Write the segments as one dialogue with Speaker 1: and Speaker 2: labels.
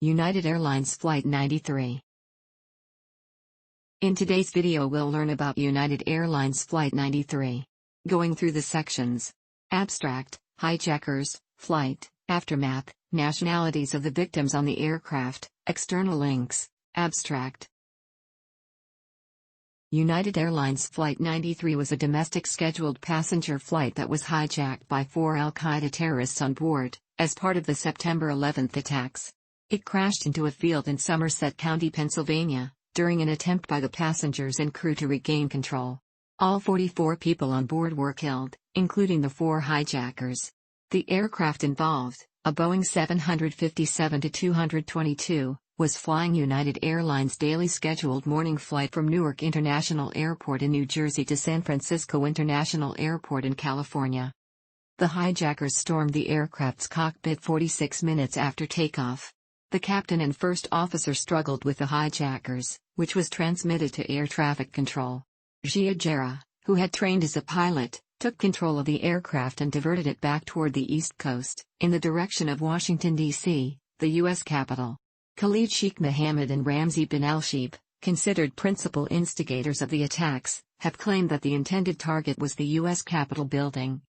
Speaker 1: United Airlines Flight 93. In today's video we'll learn about United Airlines Flight 93. Going through the sections. Abstract, hijackers, flight, aftermath, nationalities of the victims on the aircraft, external links, abstract. United Airlines Flight 93 was a domestic scheduled passenger flight that was hijacked by 4 al-Qaeda terrorists on board, as part of the September 11 attacks. It crashed into a field in Somerset County, Pennsylvania, during an attempt by the passengers and crew to regain control. All 44 people on board were killed, including the 4 hijackers. The aircraft involved, a Boeing 757-222, was flying United Airlines' daily scheduled morning flight from Newark International Airport in New Jersey to San Francisco International Airport in California. The hijackers stormed the aircraft's cockpit 46 minutes after takeoff. The captain and first officer struggled with the hijackers, which was transmitted to air traffic control. Hijackers, who had trained as a pilot, took control of the aircraft and diverted it back toward the East Coast, in the direction of Washington, D.C., the U.S. capital. Khalid Sheikh Mohammed and Ramzi bin al-Sheikh, considered principal instigators of the attacks, have claimed that the intended target was the U.S. Capitol building.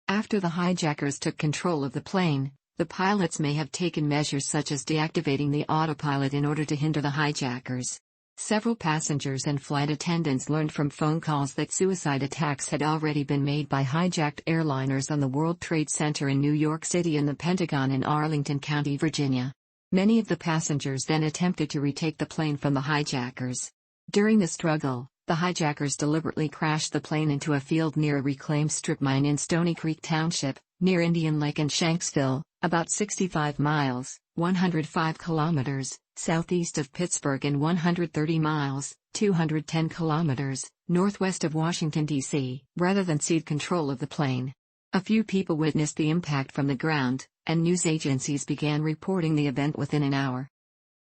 Speaker 1: After the hijackers took control of the plane, the pilots may have taken measures such as deactivating the autopilot in order to hinder the hijackers. Several passengers and flight attendants learned from phone calls that suicide attacks had already been made by hijacked airliners on the World Trade Center in New York City and the Pentagon in Arlington County, Virginia. Many of the passengers then attempted to retake the plane from the hijackers. During the struggle, the hijackers deliberately crashed the plane into a field near a reclaimed strip mine in Stony Creek Township, near Indian Lake and Shanksville, about 65 miles, 105 kilometers, southeast of Pittsburgh and 130 miles, 210 kilometers, northwest of Washington, D.C., rather than cede control of the plane. A few people witnessed the impact from the ground, and news agencies began reporting the event within an hour.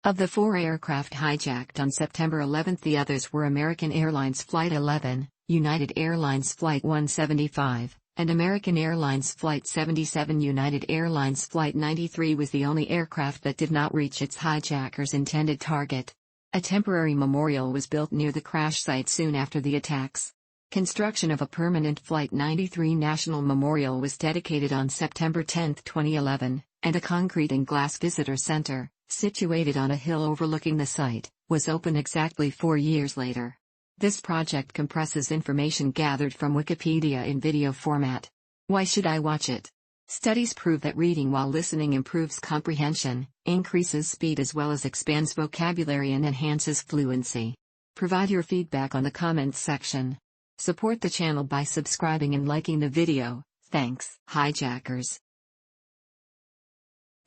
Speaker 1: Of the 4 aircraft hijacked on September 11, the others were American Airlines Flight 11, United Airlines Flight 175, and American Airlines Flight 77. United Airlines Flight 93 was the only aircraft that did not reach its hijackers' intended target. A temporary memorial was built near the crash site soon after the attacks. Construction of a permanent Flight 93 National Memorial was dedicated on September 10, 2011, and a concrete and glass visitor center, situated on a hill overlooking the site, was opened exactly 4 years later. This project compresses information gathered from Wikipedia in video format. Why should I watch it? Studies prove that reading while listening improves comprehension, increases speed as well as expands vocabulary and enhances fluency. Provide your feedback on the comments section. Support the channel by subscribing and liking the video, thanks. Hijackers.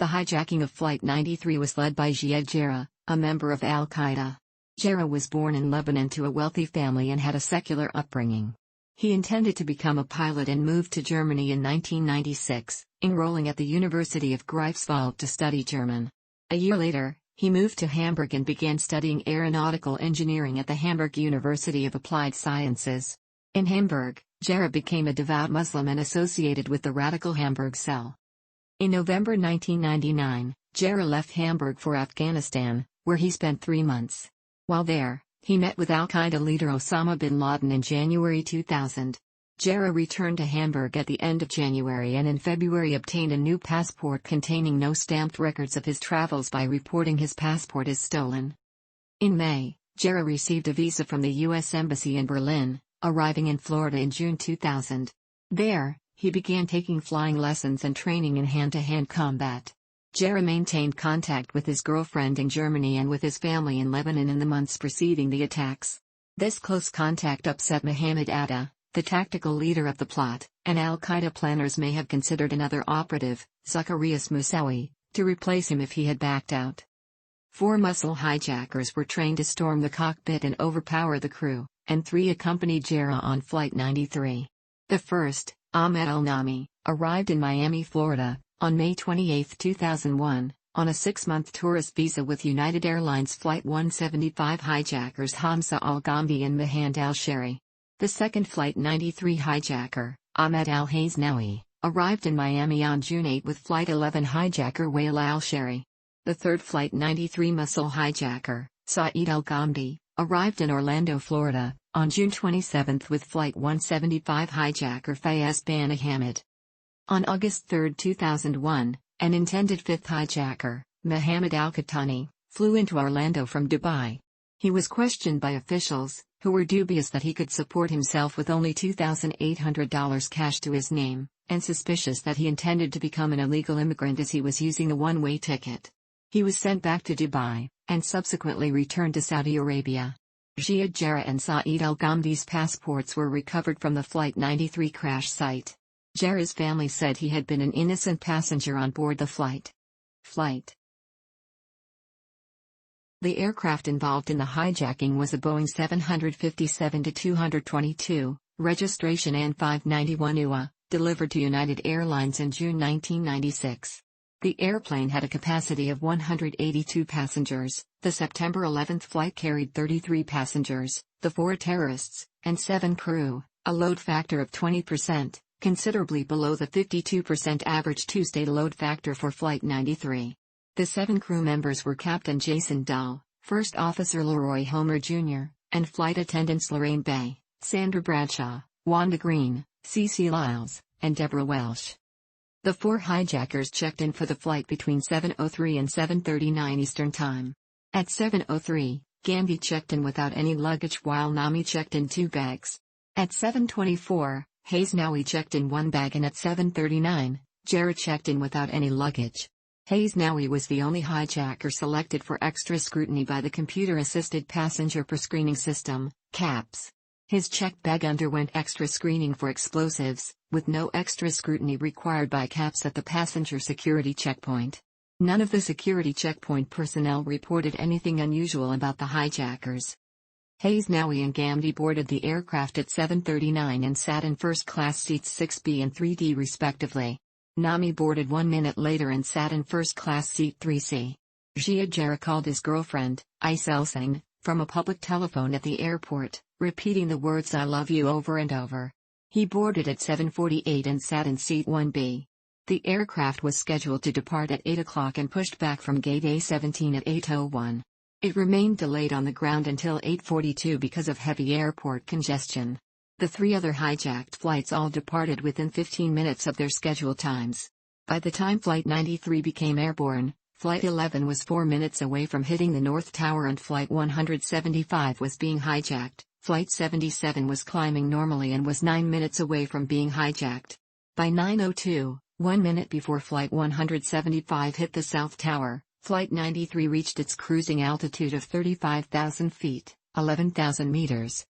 Speaker 1: The hijacking of Flight 93 was led by Ziad Jarrah, a member of al-Qaeda. Jarrah was born in Lebanon to a wealthy family and had a secular upbringing. He intended to become a pilot and moved to Germany in 1996, enrolling at the University of Greifswald to study German. A year later, he moved to Hamburg and began studying aeronautical engineering at the Hamburg University of Applied Sciences. In Hamburg, Jarrah became a devout Muslim and associated with the radical Hamburg cell. In November 1999, Jarrah left Hamburg for Afghanistan, where he spent 3 months. While there, he met with al-Qaeda leader Osama bin Laden in January 2000. Jarrah returned to Hamburg at the end of January and in February obtained a new passport containing no stamped records of his travels by reporting his passport as stolen. In May, Jarrah received a visa from the U.S. Embassy in Berlin, arriving in Florida in June 2000. There, he began taking flying lessons and training in hand-to-hand combat. Jarrah maintained contact with his girlfriend in Germany and with his family in Lebanon in the months preceding the attacks. This close contact upset Mohammed Atta, the tactical leader of the plot, and al-Qaeda planners may have considered another operative, Zacarias Moussaoui, to replace him if he had backed out. 4 Mosul hijackers were trained to storm the cockpit and overpower the crew, and 3 accompanied Jarrah on Flight 93. The first, Ahmed al-Nami, arrived in Miami, Florida, on May 28, 2001, on a 6-month tourist visa with United Airlines Flight 175 hijackers Hamza al-Ghamdi and Mahand al-Shari. The second Flight 93 hijacker, Ahmed al-Haznawi, arrived in Miami on June 8 with Flight 11 hijacker Wael al-Shari. The third Flight 93 muscle hijacker, Saeed Al-Ghamdi, arrived in Orlando, Florida, on June 27 with Flight 175 hijacker Fayez Bani Hamid. On August 3, 2001, an intended fifth hijacker, Mohammed Al-Qahtani, flew into Orlando from Dubai. He was questioned by officials, who were dubious that he could support himself with only $2,800 cash to his name, and suspicious that he intended to become an illegal immigrant as he was using a one-way ticket. He was sent back to Dubai, and subsequently returned to Saudi Arabia. Ziad Jarrah and Saeed Al-Ghamdi's passports were recovered from the Flight 93 crash site. Jarrah's family said he had been an innocent passenger on board the flight. The aircraft involved in the hijacking was a Boeing 757-222, registration AN 591 UA, delivered to United Airlines in June 1996. The airplane had a capacity of 182 passengers. The September 11 flight carried 33 passengers, the 4 terrorists, and 7 crew, a load factor of 20%, considerably below the 52% average Tuesday load factor for Flight 93. The 7 crew members were Captain Jason Dahl, First Officer Leroy Homer Jr., and flight attendants Lorraine Bay, Sandra Bradshaw, Wanda Green, Cece Lyles, and Deborah Welsh. The 4 hijackers checked in for the flight between 7:03 and 7:39 Eastern Time. At 7:03, Ghamdi checked in without any luggage while Nami checked in 2 bags. At 7:24, Haznawi checked in 1 bag, and at 7:39, Jarrah checked in without any luggage. Haznawi was the only hijacker selected for extra scrutiny by the Computer-Assisted Passenger Prescreening System, CAPS. His checked bag underwent extra screening for explosives, with no extra scrutiny required by CAPS at the passenger security checkpoint. None of the security checkpoint personnel reported anything unusual about the hijackers. Haznawi and Ghamdi boarded the aircraft at 7:39 and sat in first-class seats 6B and 3D respectively. Nami boarded 1 minute later and sat in first-class seat 3C. Ziad Jarrah called his girlfriend, Aisel Singh, from a public telephone at the airport, repeating the words "I love you" over and over. He boarded at 7:48 and sat in seat 1B. The aircraft was scheduled to depart at 8 o'clock and pushed back from gate A17 at 8:01. It remained delayed on the ground until 8:42 because of heavy airport congestion. The 3 other hijacked flights all departed within 15 minutes of their scheduled times. By the time Flight 93 became airborne, Flight 11 was 4 minutes away from hitting the North Tower and Flight 175 was being hijacked. Flight 77 was climbing normally and was 9 minutes away from being hijacked. By 9:02, 1 minute before Flight 175 hit the South Tower, Flight 93 reached its cruising altitude of 35,000 feet, 11,000 meters.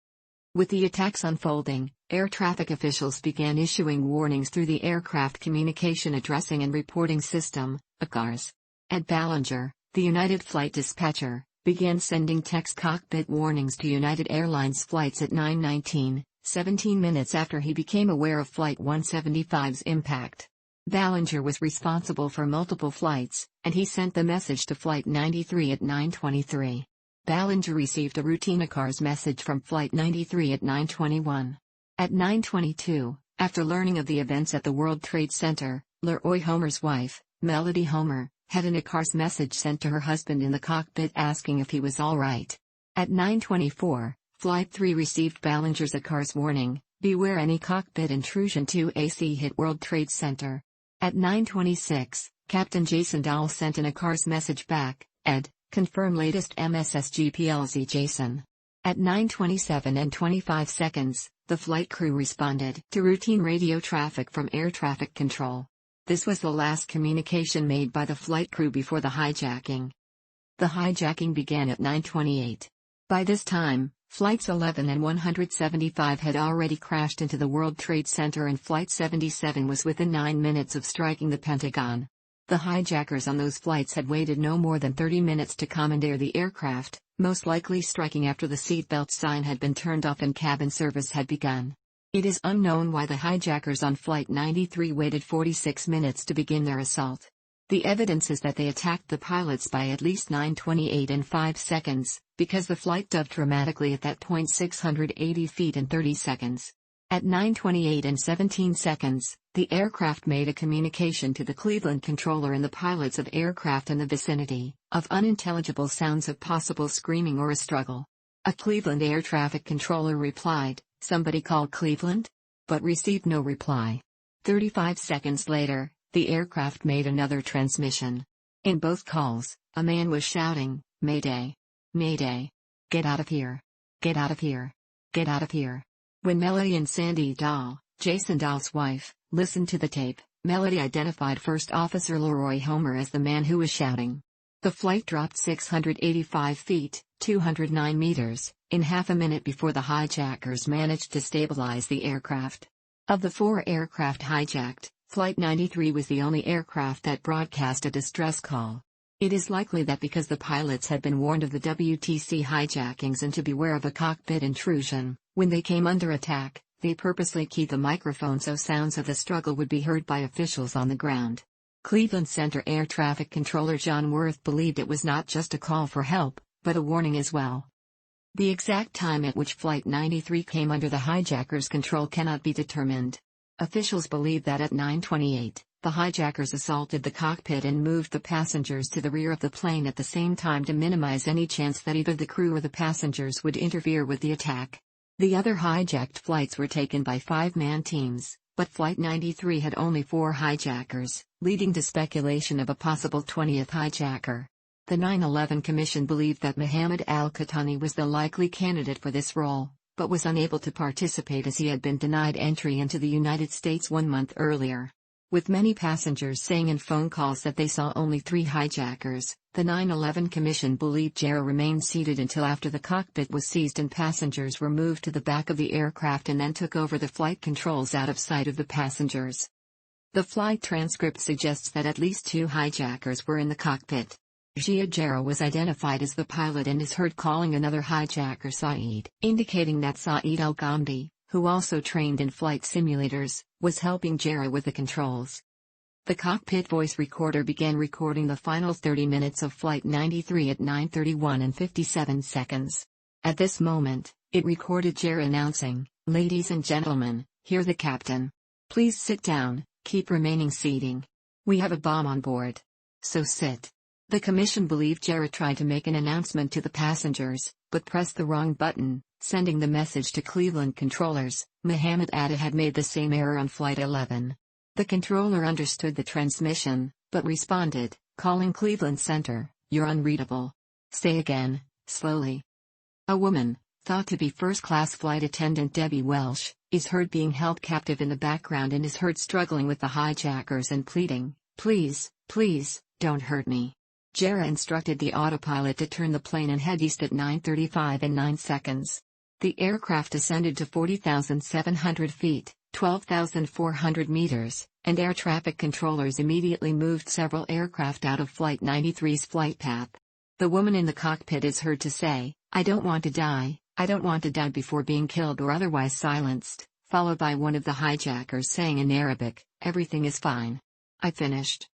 Speaker 1: With the attacks unfolding, air traffic officials began issuing warnings through the Aircraft Communication Addressing and Reporting System, ACARS. At Ballinger, the United Flight Dispatcher began sending text cockpit warnings to United Airlines flights at 9:19, 17 minutes after he became aware of Flight 175's impact. Ballinger was responsible for multiple flights, and he sent the message to Flight 93 at 9:23. Ballinger received a routine ACARS message from Flight 93 at 9:21. At 9:22, after learning of the events at the World Trade Center, Leroy Homer's wife, Melody Homer, had an ACARS message sent to her husband in the cockpit asking if he was all right. At 9:24, Flight 3 received Ballinger's ACARS warning, "Beware any cockpit intrusion 2AC hit World Trade Center." At 9:26, Captain Jason Dahl sent an ACARS message back, "Ed, confirm latest MSSG PLZ Jason." At 9:27 and 25 seconds, the flight crew responded to routine radio traffic from air traffic control. This was the last communication made by the flight crew before the hijacking. The hijacking began at 9:28. By this time, Flights 11 and 175 had already crashed into the World Trade Center and Flight 77 was within 9 minutes of striking the Pentagon. The hijackers on those flights had waited no more than 30 minutes to commandeer the aircraft, most likely striking after the seatbelt sign had been turned off and cabin service had begun. It is unknown why the hijackers on Flight 93 waited 46 minutes to begin their assault. The evidence is that they attacked the pilots by at least 9:28 and 5 seconds, because the flight dove dramatically at that point 680 feet in 30 seconds. At 9:28 and 17 seconds, the aircraft made a communication to the Cleveland controller and the pilots of aircraft in the vicinity, of unintelligible sounds of possible screaming or a struggle. A Cleveland air traffic controller replied, "Somebody called Cleveland?" but received no reply. 35 seconds later, the aircraft made another transmission. In both calls, a man was shouting, "Mayday! Mayday! Get out of here! Get out of here! Get out of here!" When Melody and Sandy Dahl, Jason Dahl's wife, listened to the tape, Melody identified First Officer Leroy Homer as the man who was shouting. The flight dropped 685 feet, 209 meters, in half a minute before the hijackers managed to stabilize the aircraft. Of the 4 aircraft hijacked, Flight 93 was the only aircraft that broadcast a distress call. It is likely that because the pilots had been warned of the WTC hijackings and to beware of a cockpit intrusion, when they came under attack, they purposely keyed the microphone so sounds of the struggle would be heard by officials on the ground. Cleveland Center Air Traffic Controller John Worth believed it was not just a call for help, but a warning as well. The exact time at which Flight 93 came under the hijackers' control cannot be determined. Officials believe that at 9:28, the hijackers assaulted the cockpit and moved the passengers to the rear of the plane at the same time to minimize any chance that either the crew or the passengers would interfere with the attack. The other hijacked flights were taken by 5-man teams, but Flight 93 had only 4 hijackers, leading to speculation of a possible 20th hijacker. The 9/11 Commission believed that Mohammed al-Qahtani was the likely candidate for this role, but was unable to participate as he had been denied entry into the United States 1 month earlier. With many passengers saying in phone calls that they saw only 3 hijackers, the 9/11 Commission believed Jarrah remained seated until after the cockpit was seized and passengers were moved to the back of the aircraft and then took over the flight controls out of sight of the passengers. The flight transcript suggests that at least 2 hijackers were in the cockpit. Ziad Jarrah was identified as the pilot and is heard calling another hijacker Saeed, indicating that Saeed al-Ghamdi, who also trained in flight simulators, was helping Jarrah with the controls. The cockpit voice recorder began recording the final 30 minutes of Flight 93 at 9:31 and 57 seconds. At this moment, it recorded Jarrah announcing, "Ladies and gentlemen, hear the captain. Please sit down, keep remaining seating. We have a bomb on board. So sit." The commission believed Jarrah tried to make an announcement to the passengers, but pressed the wrong button, sending the message to Cleveland controllers. Mohammed Atta had made the same error on Flight 11. The controller understood the transmission, but responded, "Calling Cleveland Center, you're unreadable. Say again, slowly." A woman, thought to be first-class flight attendant Debbie Welsh, is heard being held captive in the background and is heard struggling with the hijackers and pleading, "Please, please, don't hurt me." Jarrah instructed the autopilot to turn the plane and head east at 9:35 and 9 seconds. The aircraft ascended to 40,700 feet, 12,400 meters, and air traffic controllers immediately moved several aircraft out of Flight 93's flight path. The woman in the cockpit is heard to say, "I don't want to die, I don't want to die before being killed or otherwise silenced," followed by one of the hijackers saying in Arabic, "Everything is fine. I finished."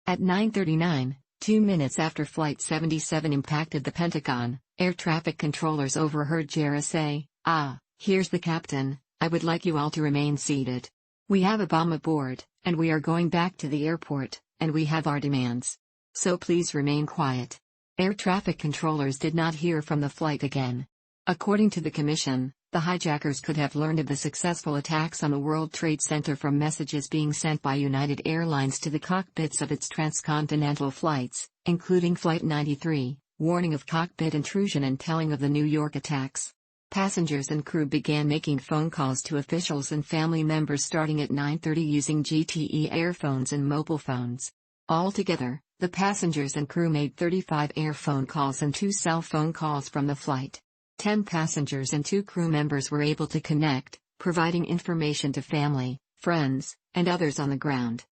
Speaker 1: At 9:39, 2 minutes after Flight 77 impacted the Pentagon, air traffic controllers overheard Jarrah say, "Here's the captain, I would like you all to remain seated. We have a bomb aboard, and we are going back to the airport, and we have our demands. So please remain quiet." Air traffic controllers did not hear from the flight again. According to the commission, the hijackers could have learned of the successful attacks on the World Trade Center from messages being sent by United Airlines to the cockpits of its transcontinental flights, including Flight 93, warning of cockpit intrusion and telling of the New York attacks. Passengers and crew began making phone calls to officials and family members starting at 9:30 using GTE airphones and mobile phones. Altogether, the passengers and crew made 35 air phone calls and 2 cell phone calls from the flight. 10 passengers and 2 crew members were able to connect, providing information to family, friends, and others on the ground.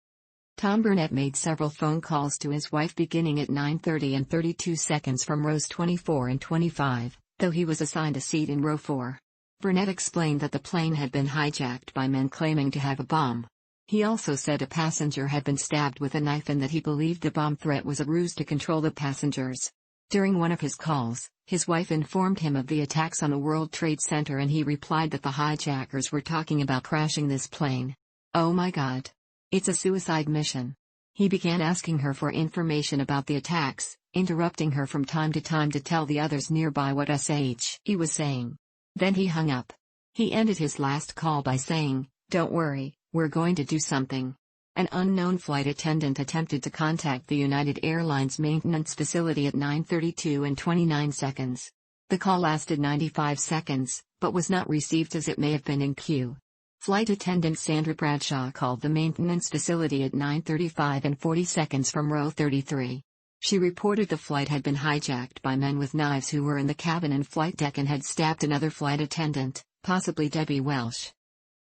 Speaker 1: Tom Burnett made several phone calls to his wife beginning at 9:30 and 32 seconds from rows 24 and 25, though he was assigned a seat in row 4. Burnett explained that the plane had been hijacked by men claiming to have a bomb. He also said a passenger had been stabbed with a knife and that he believed the bomb threat was a ruse to control the passengers. During one of his calls, his wife informed him of the attacks on the World Trade Center and he replied that the hijackers were talking about crashing this plane. Oh my God. It's a suicide mission. He began asking her for information about the attacks, interrupting her from time to time to tell the others nearby what he was saying. Then he hung up. He ended his last call by saying, "Don't worry, we're going to do something." An unknown flight attendant attempted to contact the United Airlines maintenance facility at 9:32 and 29 seconds. The call lasted 95 seconds, but was not received as it may have been in queue. Flight attendant Sandra Bradshaw called the maintenance facility at 9:35 and 40 seconds from row 33. She reported the flight had been hijacked by men with knives who were in the cabin and flight deck and had stabbed another flight attendant, possibly Debbie Welsh.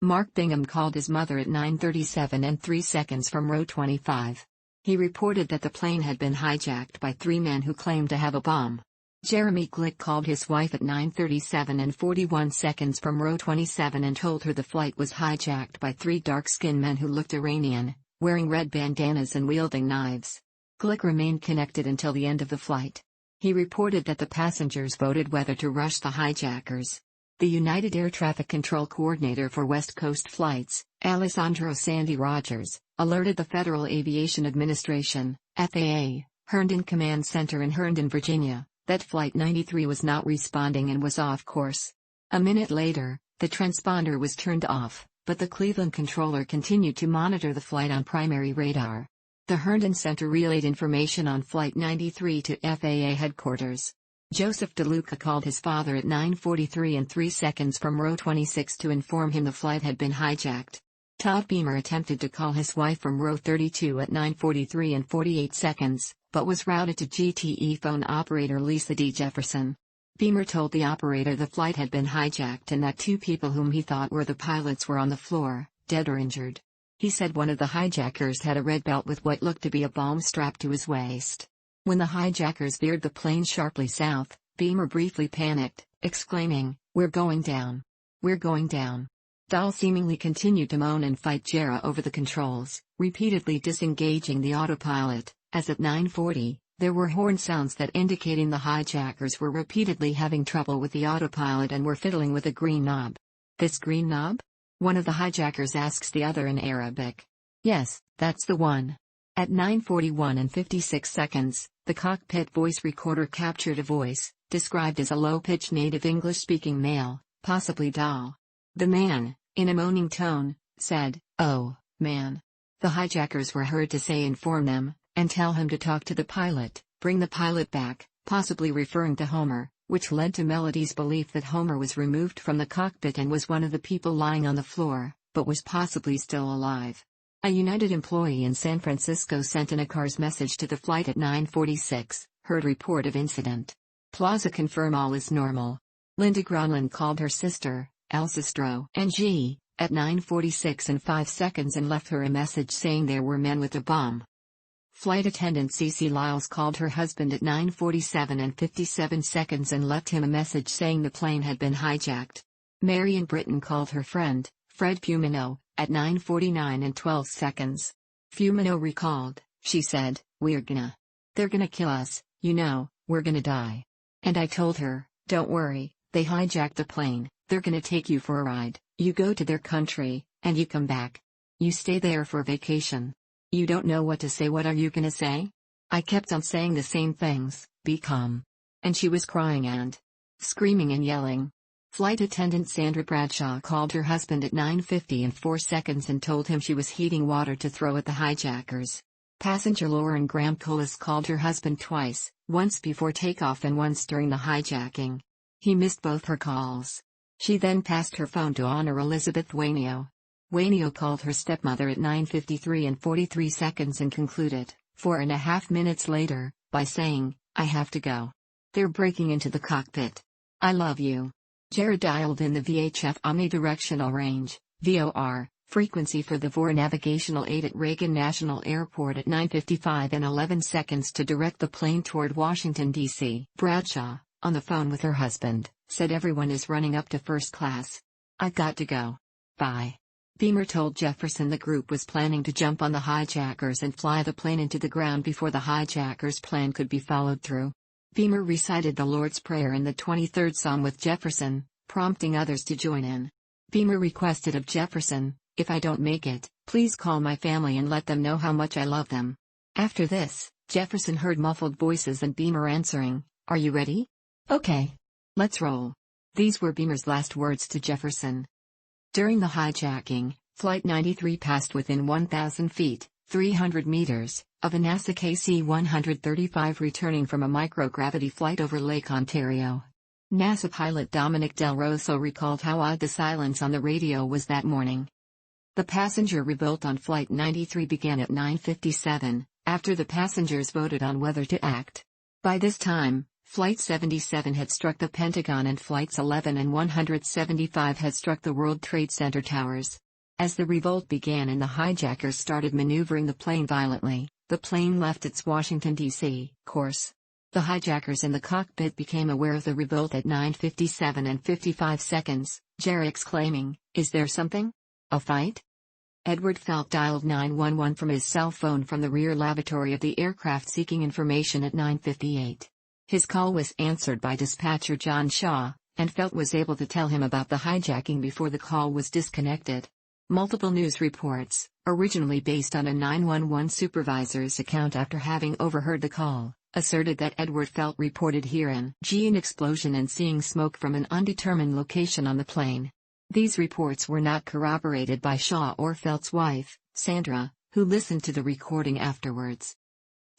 Speaker 1: Mark Bingham called his mother at 9:37 and 3 seconds from row 25. He reported that the plane had been hijacked by 3 men who claimed to have a bomb. Jeremy Glick called his wife at 9:37 and 41 seconds from row 27 and told her the flight was hijacked by 3 dark-skinned men who looked Iranian, wearing red bandanas and wielding knives. Glick remained connected until the end of the flight. He reported that the passengers voted whether to rush the hijackers. The United Air Traffic Control Coordinator for West Coast flights, Alessandro Sandy Rogers, alerted the Federal Aviation Administration, FAA, Herndon Command Center in Herndon, Virginia, that Flight 93 was not responding and was off course. A minute later, the transponder was turned off, but the Cleveland controller continued to monitor the flight on primary radar. The Herndon Center relayed information on Flight 93 to FAA headquarters. Joseph DeLuca called his father at 9:43 and 3 seconds from row 26 to inform him the flight had been hijacked. Todd Beamer attempted to call his wife from row 32 at 9:43 and 48 seconds, but was routed to GTE phone operator Lisa D. Jefferson. Beamer told the operator the flight had been hijacked and that 2 people whom he thought were the pilots were on the floor, dead or injured. He said one of the hijackers had a red belt with what looked to be a bomb strapped to his waist. When the hijackers veered the plane sharply south, Beamer briefly panicked, exclaiming, "We're going down. We're going down." Dahl seemingly continued to moan and fight Jarrah over the controls, repeatedly disengaging the autopilot, as at 9:40, there were horn sounds that indicating the hijackers were repeatedly having trouble with the autopilot and were fiddling with a green knob. "This green knob?" one of the hijackers asks the other in Arabic. "Yes, that's the one." At 9:41 and 56 seconds, the cockpit voice recorder captured a voice, described as a low-pitched native English-speaking male, possibly Dahl. The man, in a moaning tone, said, "Oh, man." The hijackers were heard to say inform them, and tell him to talk to the pilot, bring the pilot back, possibly referring to Homer, which led to Melody's belief that Homer was removed from the cockpit and was one of the people lying on the floor, but was possibly still alive. A United employee in San Francisco sent in a car's message to the flight at 9:46, heard report of incident. Plaza confirm all is normal. Linda Gronlund called her sister, Elsa Stroh NG, at 9:46 and 5 seconds and left her a message saying there were men with a bomb. Flight attendant Cece Lyles called her husband at 9:47 and 57 seconds and left him a message saying the plane had been hijacked. Marion Britton called her friend, Fred Fumino, at 9:49 and 12 seconds. Fumino recalled, she said, "They're gonna kill us, we're gonna die." And I told her, "Don't worry, they hijacked the plane, they're gonna take you for a ride, you go to their country, and you come back. You stay there for vacation. You don't know what to say, what are you gonna say?" I kept on saying the same things, "Be calm." And she was crying and screaming and yelling. Flight attendant Sandra Bradshaw called her husband at 9:50 and 4 seconds and told him she was heating water to throw at the hijackers. Passenger Lauren Graham Cullis called her husband twice, once before takeoff and once during the hijacking. He missed both her calls. She then passed her phone to Honor Elizabeth Wainio. Wainio called her stepmother at 9:53 and 43 seconds and concluded, 4.5 minutes later, by saying, "I have to go. They're breaking into the cockpit. I love you." Jarrah dialed in the VHF omnidirectional range, VOR, frequency for the VOR navigational aid at Reagan National Airport at 9:55 and 11 seconds to direct the plane toward Washington, D.C. Bradshaw, on the phone with her husband, said everyone is running up to first class. "I've got to go. Bye." Beamer told Jefferson the group was planning to jump on the hijackers and fly the plane into the ground before the hijackers' plan could be followed through. Beamer recited the Lord's Prayer in the 23rd Psalm with Jefferson, prompting others to join in. Beamer requested of Jefferson, "If I don't make it, please call my family and let them know how much I love them." After this, Jefferson heard muffled voices and Beamer answering, "Are you ready? Okay. Let's roll." These were Beamer's last words to Jefferson. During the hijacking, Flight 93 passed within 1,000 feet, 300 meters, of a NASA KC-135 returning from a microgravity flight over Lake Ontario. NASA pilot Dominic Del Rosso recalled how odd the silence on the radio was that morning. The passenger revolt on Flight 93 began at 9:57, after the passengers voted on whether to act. By this time, Flight 77 had struck the Pentagon and Flights 11 and 175 had struck the World Trade Center towers. As the revolt began and the hijackers started maneuvering the plane violently, the plane left its Washington, D.C. course. The hijackers in the cockpit became aware of the revolt at 9:57 and 55 seconds, Jerry exclaiming, "Is there something? A fight?" Edward Felt dialed 911 from his cell phone from the rear lavatory of the aircraft seeking information at 9:58. His call was answered by dispatcher John Shaw, and Felt was able to tell him about the hijacking before the call was disconnected. Multiple news reports, originally based on a 911 supervisor's account after having overheard the call, asserted that Edward Felt reported hearing an explosion and seeing smoke from an undetermined location on the plane. These reports were not corroborated by Shaw or Felt's wife, Sandra, who listened to the recording afterwards.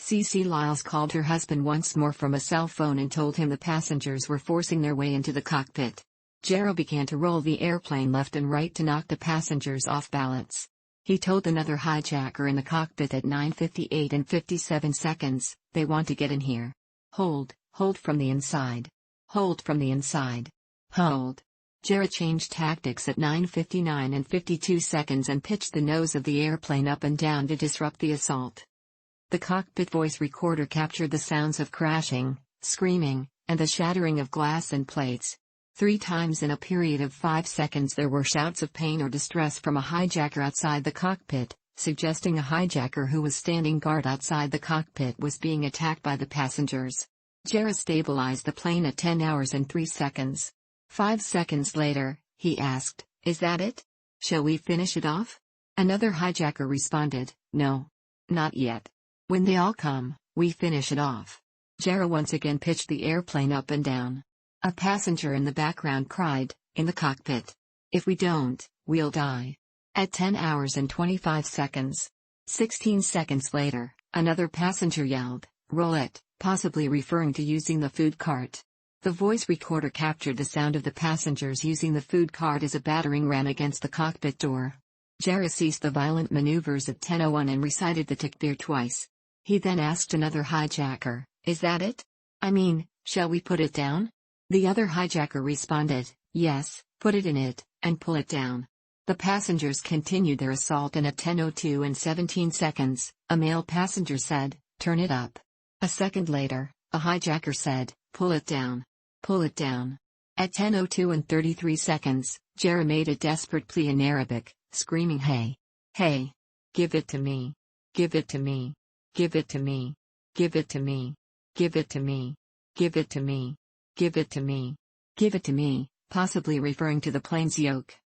Speaker 1: C.C. Lyles called her husband once more from a cell phone and told him the passengers were forcing their way into the cockpit. Gerald began to roll the airplane left and right to knock the passengers off balance. He told another hijacker in the cockpit at 9:58 and 57 seconds, "They want to get in here. Hold from the inside. Hold from the inside. Hold." Jarrett changed tactics at 9:59 and 52 seconds and pitched the nose of the airplane up and down to disrupt the assault. The cockpit voice recorder captured the sounds of crashing, screaming, and the shattering of glass and plates. 3 times in a period of 5 seconds there were shouts of pain or distress from a hijacker outside the cockpit, suggesting a hijacker who was standing guard outside the cockpit was being attacked by the passengers. Jarrett stabilized the plane at 10 hours and 3 seconds. 5 seconds later, he asked, "Is that it? Shall we finish it off?" Another hijacker responded, "No. Not yet. When they all come, we finish it off." Jarrett once again pitched the airplane up and down. A passenger in the background cried, in the cockpit, "If we don't, we'll die." At 10 hours and 25 seconds. 16 seconds later, another passenger yelled, "Roll it," possibly referring to using the food cart. The voice recorder captured the sound of the passengers using the food cart as a battering ram against the cockpit door. Jarrett ceased the violent maneuvers at 10:01 and recited the takbir twice. He then asked another hijacker, "Is that it? I mean, shall we put it down?" The other hijacker responded, "Yes, put it in it, and pull it down." The passengers continued their assault and at 10:02 and 17 seconds, a male passenger said, "Turn it up." A second later, a hijacker said, "Pull it down. Pull it down." At 10:02 and 33 seconds, Jerry made a desperate plea in Arabic, screaming, "Hey! Hey! Give it to me! Give it to me! Give it to me! Give it to me! Give it to me! Give it to me! Give it to me! Give it to me," possibly referring to the plane's yoke.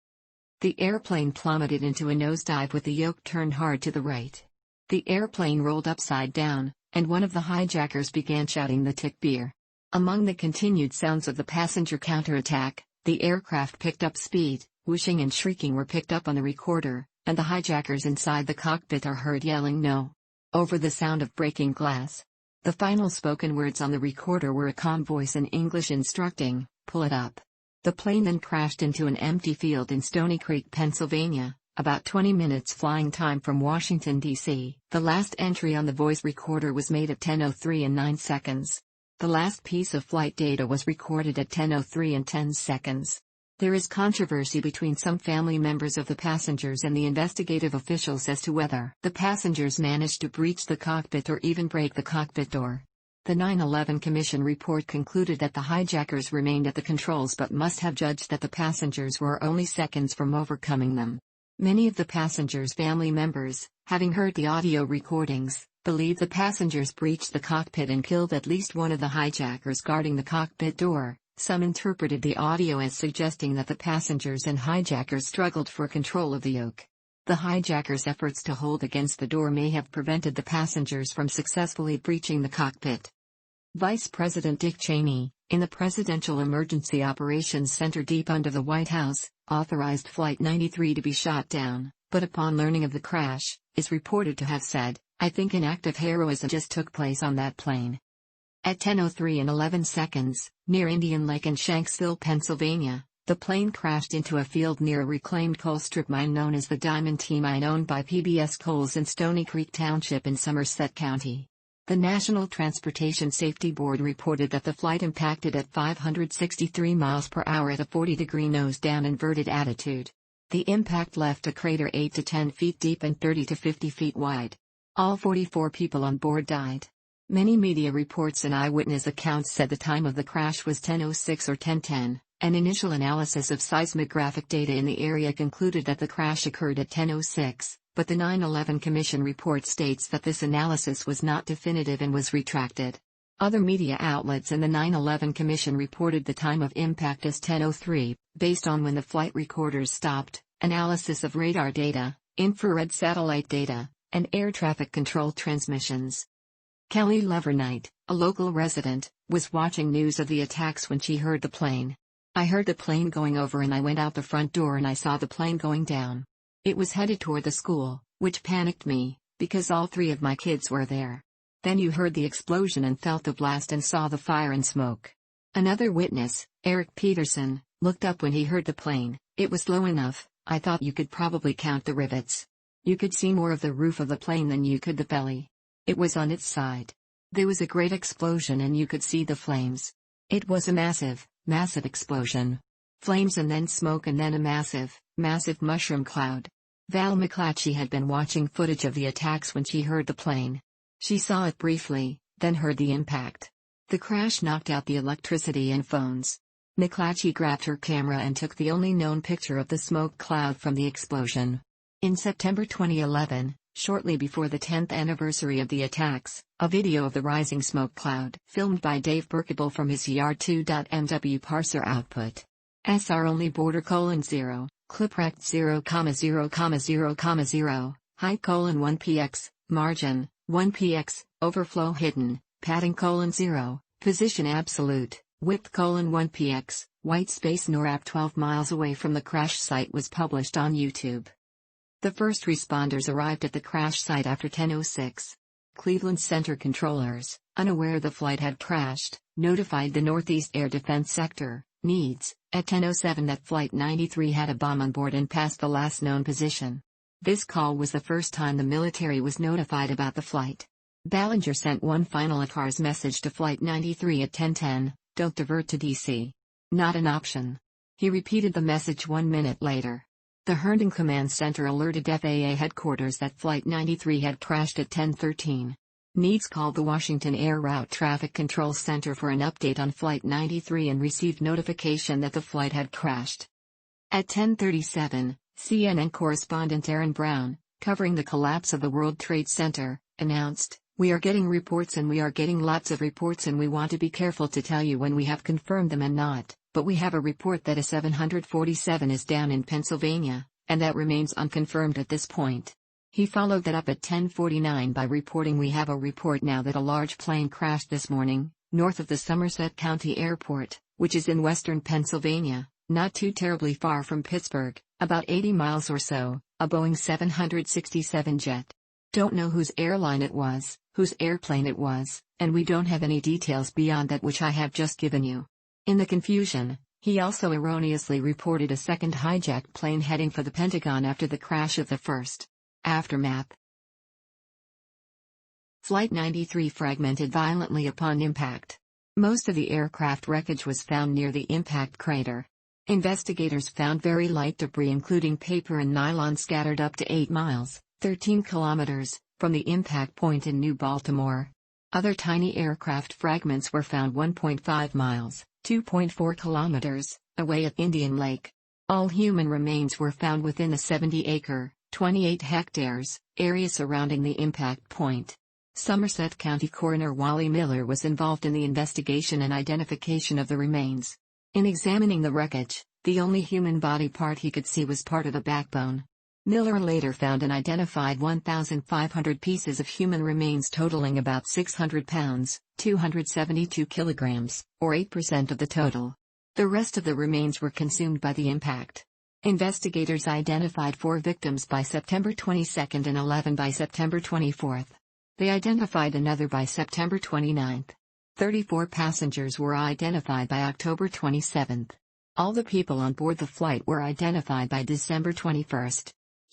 Speaker 1: The airplane plummeted into a nosedive with the yoke turned hard to the right. The airplane rolled upside down, and one of the hijackers began shouting the takbir. Among the continued sounds of the passenger counterattack, the aircraft picked up speed, whooshing and shrieking were picked up on the recorder, and the hijackers inside the cockpit are heard yelling "No!" over the sound of breaking glass. The final spoken words on the recorder were a calm voice in English instructing, "Pull it up." The plane then crashed into an empty field in Stony Creek, Pennsylvania, about 20 minutes flying time from Washington, D.C. The last entry on the voice recorder was made at 10:03 and 9 seconds. The last piece of flight data was recorded at 10:03 and 10 seconds. There is controversy between some family members of the passengers and the investigative officials as to whether the passengers managed to breach the cockpit or even break the cockpit door. The 9/11 Commission report concluded that the hijackers remained at the controls but must have judged that the passengers were only seconds from overcoming them. Many of the passengers' family members, having heard the audio recordings, believe the passengers breached the cockpit and killed at least one of the hijackers guarding the cockpit door. Some interpreted the audio as suggesting that the passengers and hijackers struggled for control of the yoke. The hijackers' efforts to hold against the door may have prevented the passengers from successfully breaching the cockpit. Vice President Dick Cheney, in the Presidential Emergency Operations Center deep under the White House, authorized Flight 93 to be shot down, but upon learning of the crash, is reported to have said, "I think an act of heroism just took place on that plane." At 10:03 and 11 seconds, near Indian Lake in Shanksville, Pennsylvania, the plane crashed into a field near a reclaimed coal strip mine known as the Diamond T mine owned by PBS Coals in Stony Creek Township in Somerset County. The National Transportation Safety Board reported that the flight impacted at 563 miles per hour at a 40-degree nose-down inverted attitude. The impact left a crater 8 to 10 feet deep and 30 to 50 feet wide. All 44 people on board died. Many media reports and eyewitness accounts said the time of the crash was 10:06 or 10:10. An initial analysis of seismographic data in the area concluded that the crash occurred at 10:06, but the 9/11 Commission report states that this analysis was not definitive and was retracted. Other media outlets in the 9/11 Commission reported the time of impact as 10:03, based on when the flight recorders stopped, analysis of radar data, infrared satellite data, and air traffic control transmissions. Kelly Levernight, a local resident, was watching news of the attacks when she heard the plane. "I heard the plane going over and I went out the front door and I saw the plane going down. It was headed toward the school, which panicked me, because all 3 of my kids were there. Then you heard the explosion and felt the blast and saw the fire and smoke." Another witness, Eric Peterson, looked up when he heard the plane. "It was low enough, I thought you could probably count the rivets. You could see more of the roof of the plane than you could the belly. It was on its side. There was a great explosion and you could see the flames. It was a massive explosion. Flames and then smoke and then a massive mushroom cloud." Val McClatchy had been watching footage of the attacks when she heard the plane. She saw it briefly, then heard the impact. The crash knocked out the electricity and phones. McClatchy grabbed her camera and took the only known picture of the smoke cloud from the explosion. In September 2011, shortly before the 10th anniversary of the attacks, a video of the rising smoke cloud, filmed by Dave Burkable from his yard2.mw parser output. SR only border :0, clip rect 0,0,0,0, height :1px, margin 1px, overflow hidden, padding :0, position absolute, width :1px, white space NORAD 12 miles away from the crash site was published on YouTube. The first responders arrived at the crash site after 10:06. Cleveland Center controllers, unaware the flight had crashed, notified the Northeast Air Defense Sector, NEADS, at 10:07 that Flight 93 had a bomb on board and passed the last known position. This call was the first time the military was notified about the flight. Ballinger sent one final ACARS message to Flight 93 at 10:10, "Don't divert to DC. Not an option." He repeated the message 1 minute later. The Herndon Command Center alerted FAA headquarters that Flight 93 had crashed at 10:13. NEADS called the Washington Air Route Traffic Control Center for an update on Flight 93 and received notification that the flight had crashed. At 10:37, CNN correspondent Aaron Brown, covering the collapse of the World Trade Center, announced, "We are getting reports and we are getting lots of reports and we want to be careful to tell you when we have confirmed them and not, but we have a report that a 747 is down in Pennsylvania, and that remains unconfirmed at this point." He followed that up at 10:49 by reporting, "We have a report now that a large plane crashed this morning, north of the Somerset County Airport, which is in western Pennsylvania, not too terribly far from Pittsburgh, about 80 miles or so, a Boeing 767 jet. Don't know whose airline it was, whose airplane it was, and we don't have any details beyond that which I have just given you." In the confusion, he also erroneously reported a second hijacked plane heading for the Pentagon after the crash of the first. Aftermath. Flight 93 fragmented violently upon impact. Most of the aircraft wreckage was found near the impact crater. Investigators found very light debris including paper and nylon scattered up to 8 miles, 13 kilometers, from the impact point in New Baltimore. Other tiny aircraft fragments were found 1.5 miles, 2.4 kilometers, away at Indian Lake. All human remains were found within a 70-acre, 28 hectares, area surrounding the impact point. Somerset County Coroner Wally Miller was involved in the investigation and identification of the remains. In examining the wreckage, the only human body part he could see was part of the backbone. Miller later found and identified 1,500 pieces of human remains totaling about 600 pounds, 272 kilograms, or 8% of the total. The rest of the remains were consumed by the impact. Investigators identified 4 victims by September 22 and 11 by September 24. They identified another by September 29. 34 passengers were identified by October 27. All the people on board the flight were identified by December 21.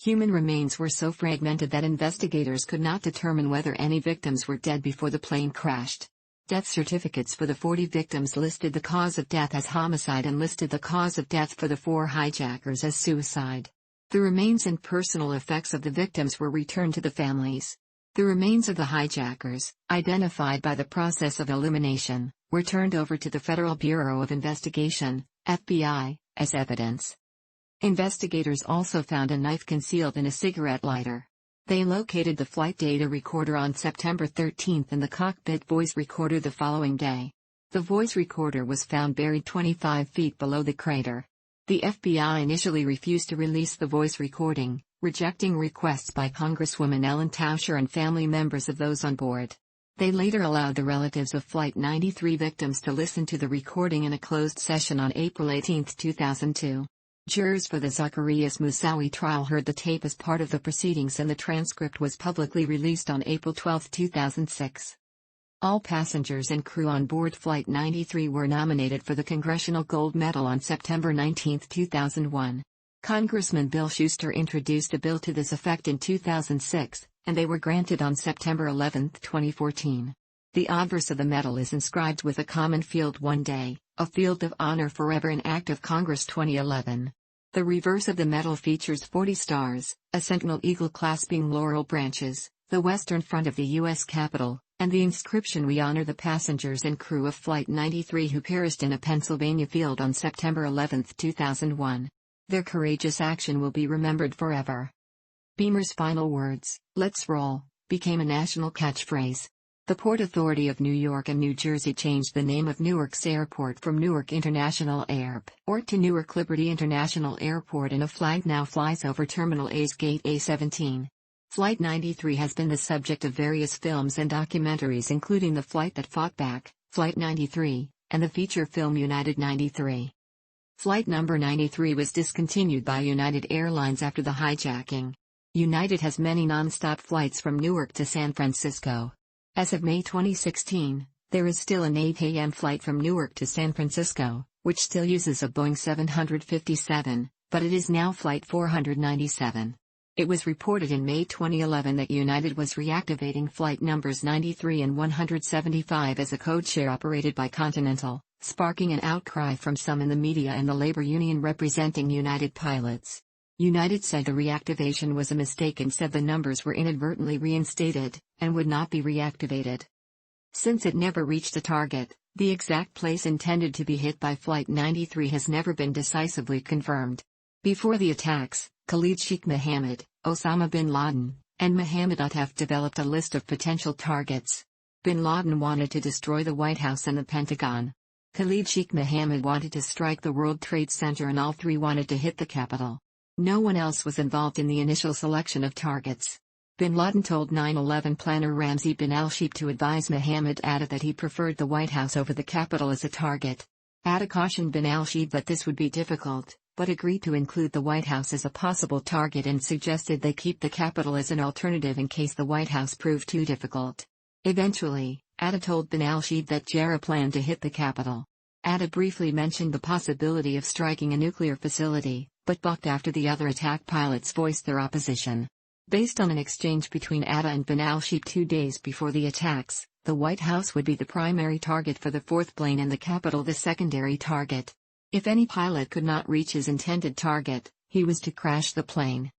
Speaker 1: Human remains were so fragmented that investigators could not determine whether any victims were dead before the plane crashed. Death certificates for the 40 victims listed the cause of death as homicide and listed the cause of death for the 4 hijackers as suicide. The remains and personal effects of the victims were returned to the families. The remains of the hijackers, identified by the process of elimination, were turned over to the Federal Bureau of Investigation, FBI, as evidence. Investigators also found a knife concealed in a cigarette lighter. They located the flight data recorder on September 13 and the cockpit voice recorder the following day. The voice recorder was found buried 25 feet below the crater. The FBI initially refused to release the voice recording, rejecting requests by Congresswoman Ellen Tauscher and family members of those on board. They later allowed the relatives of Flight 93 victims to listen to the recording in a closed session on April 18, 2002. Jurors for the Zacarias Moussaoui trial heard the tape as part of the proceedings and the transcript was publicly released on April 12, 2006. All passengers and crew on board Flight 93 were nominated for the Congressional Gold Medal on September 19, 2001. Congressman Bill Schuster introduced a bill to this effect in 2006, and they were granted on September 11, 2014. The obverse of the medal is inscribed with a common field one day, a field of honor forever in Act of Congress 2011. The reverse of the medal features 40 stars, a sentinel eagle clasping laurel branches, the western front of the U.S. Capitol, and the inscription "We honor the passengers and crew of Flight 93 who perished in a Pennsylvania field on September 11, 2001. Their courageous action will be remembered forever." Beamer's final words, "Let's roll," became a national catchphrase. The Port Authority of New York and New Jersey changed the name of Newark's airport from Newark International Airport to Newark Liberty International Airport, and a flag now flies over Terminal A's Gate A-17. Flight 93 has been the subject of various films and documentaries, including The Flight That Fought Back, Flight 93, and the feature film United 93. Flight number 93 was discontinued by United Airlines after the hijacking. United has many non-stop flights from Newark to San Francisco. As of May 2016, there is still an 8 a.m. flight from Newark to San Francisco, which still uses a Boeing 757, but it is now Flight 497. It was reported in May 2011 that United was reactivating flight numbers 93 and 175 as a codeshare operated by Continental, sparking an outcry from some in the media and the labor union representing United pilots. United said the reactivation was a mistake and said the numbers were inadvertently reinstated, and would not be reactivated. Since it never reached a target, the exact place intended to be hit by Flight 93 has never been decisively confirmed. Before the attacks, Khalid Sheikh Mohammed, Osama bin Laden, and Mohammed Atta developed a list of potential targets. Bin Laden wanted to destroy the White House and the Pentagon. Khalid Sheikh Mohammed wanted to strike the World Trade Center, and all three wanted to hit the Capitol. No one else was involved in the initial selection of targets. Bin Laden told 9/11 planner Ramzi bin al-Sheikh to advise Mohammed Atta that he preferred the White House over the Capitol as a target. Atta cautioned bin al-Sheikh that this would be difficult, but agreed to include the White House as a possible target and suggested they keep the Capitol as an alternative in case the White House proved too difficult. Eventually, Atta told bin al-Sheikh that Jarrah planned to hit the Capitol. Atta briefly mentioned the possibility of striking a nuclear facility, but balked after the other attack pilots voiced their opposition. Based on an exchange between Atta and bin al-Sheikh 2 days before the attacks, the White House would be the primary target for the fourth plane and the Capitol the secondary target. If any pilot could not reach his intended target, he was to crash the plane.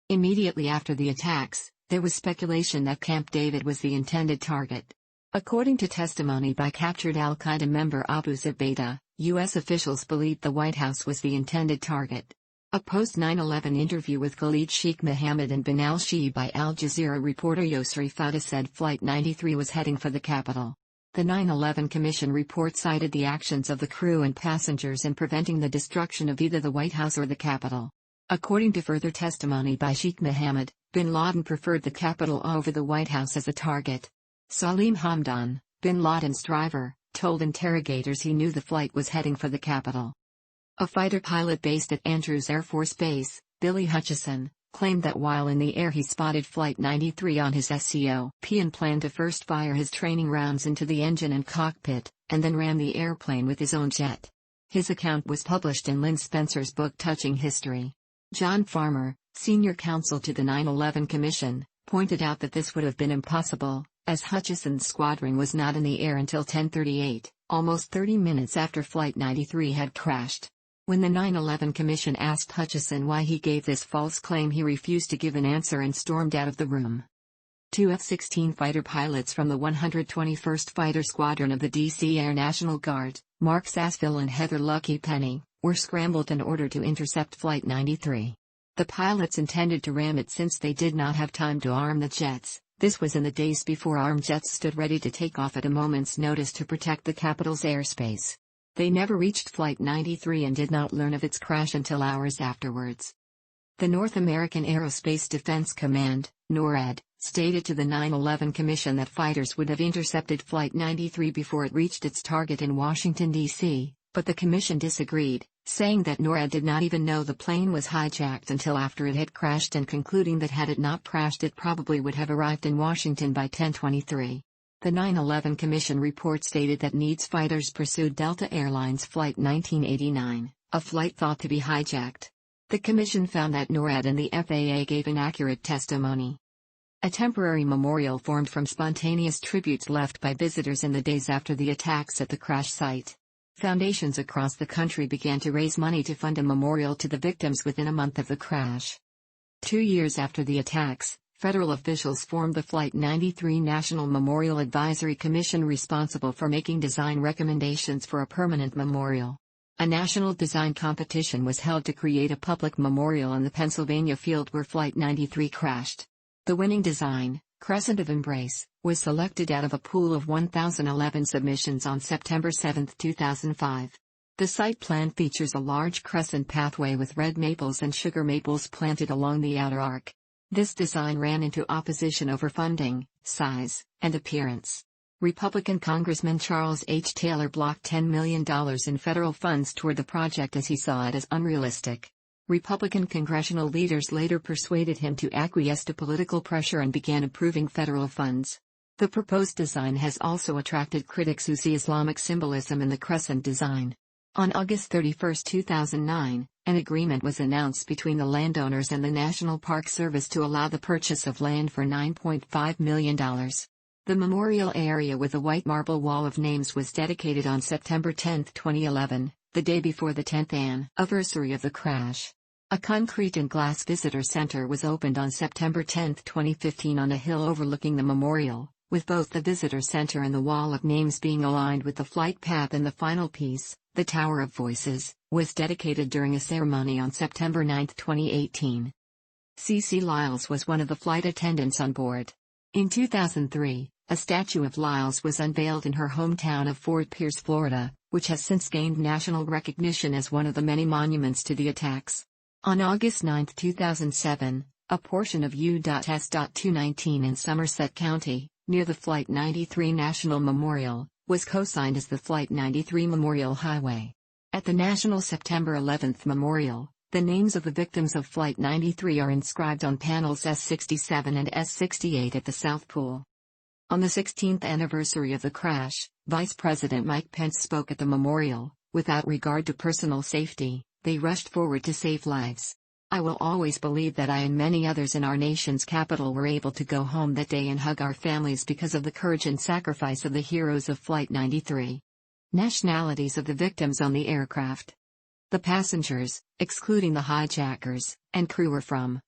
Speaker 1: Immediately after the attacks, there was speculation that Camp David was the intended target. According to testimony by captured al-Qaeda member Abu Zubaydah, U.S. officials believed the White House was the intended target. A post-9/11 interview with Khalid Sheikh Mohammed and Bin al-Shi by Al Jazeera reporter Yosri Fouda said Flight 93 was heading for the capital. The 9/11 Commission report cited the actions of the crew and passengers in preventing the destruction of either the White House or the Capitol. According to further testimony by Sheikh Mohammed, bin Laden preferred the Capitol over the White House as a target. Salim Hamdan, bin Laden's driver, told interrogators he knew the flight was heading for the Capitol. A fighter pilot based at Andrews Air Force Base, Billy Hutchison, claimed that while in the air he spotted Flight 93 on his SCOP and planned to first fire his training rounds into the engine and cockpit, and then ram the airplane with his own jet. His account was published in Lynn Spencer's book Touching History. John Farmer, senior counsel to the 9/11 Commission, pointed out that this would have been impossible, as Hutchison's squadron was not in the air until 10:38, almost 30 minutes after Flight 93 had crashed. When the 9/11 Commission asked Hutchison why he gave this false claim, he refused to give an answer and stormed out of the room. Two F-16 fighter pilots from the 121st Fighter Squadron of the D.C. Air National Guard, Mark Sassville and Heather Lucky Penny, were scrambled in order to intercept Flight 93. The pilots intended to ram it since they did not have time to arm the jets. This was in the days before armed jets stood ready to take off at a moment's notice to protect the Capitol's airspace. They never reached Flight 93 and did not learn of its crash until hours afterwards. The North American Aerospace Defense Command, NORAD, stated to the 9/11 Commission that fighters would have intercepted Flight 93 before it reached its target in Washington, D.C., but the Commission disagreed, saying that NORAD did not even know the plane was hijacked until after it had crashed and concluding that had it not crashed it probably would have arrived in Washington by 10:23. The 9/11 Commission report stated that NEADS fighters pursued Delta Airlines Flight 1989, a flight thought to be hijacked. The Commission found that NORAD and the FAA gave inaccurate testimony. A temporary memorial formed from spontaneous tributes left by visitors in the days after the attacks at the crash site. Foundations across the country began to raise money to fund a memorial to the victims within a month of the crash. 2 years after the attacks, federal officials formed the Flight 93 National Memorial Advisory Commission responsible for making design recommendations for a permanent memorial. A national design competition was held to create a public memorial in the Pennsylvania field where Flight 93 crashed. The winning design, Crescent of Embrace, was selected out of a pool of 1,011 submissions on September 7, 2005. The site plan features a large crescent pathway with red maples and sugar maples planted along the outer arc. This design ran into opposition over funding, size, and appearance. Republican Congressman Charles H. Taylor blocked $10 million in federal funds toward the project as he saw it as unrealistic. Republican congressional leaders later persuaded him to acquiesce to political pressure and began approving federal funds. The proposed design has also attracted critics who see Islamic symbolism in the crescent design. On August 31, 2009, an agreement was announced between the landowners and the National Park Service to allow the purchase of land for $9.5 million. The memorial area with a white marble wall of names was dedicated on September 10, 2011, the day before the 10th anniversary of the crash. A concrete and glass visitor center was opened on September 10, 2015 on a hill overlooking the memorial, with both the visitor center and the wall of names being aligned with the flight path, and the final piece, the Tower of Voices, was dedicated during a ceremony on September 9, 2018. C.C. Lyles was one of the flight attendants on board. In 2003, a statue of Lyles was unveiled in her hometown of Fort Pierce, Florida, which has since gained national recognition as one of the many monuments to the attacks. On August 9, 2007, a portion of U.S.219 in Somerset County, near the Flight 93 National Memorial, was co-signed as the Flight 93 Memorial Highway. At the National September 11 Memorial, the names of the victims of Flight 93 are inscribed on panels S67 and S68 at the South Pool. On the 16th anniversary of the crash, Vice President Mike Pence spoke at the memorial. Without regard to personal safety, they rushed forward to save lives. I will always believe that I and many others in our nation's capital were able to go home that day and hug our families because of the courage and sacrifice of the heroes of Flight 93. Nationalities of the victims on the aircraft. The passengers, excluding the hijackers, and crew were from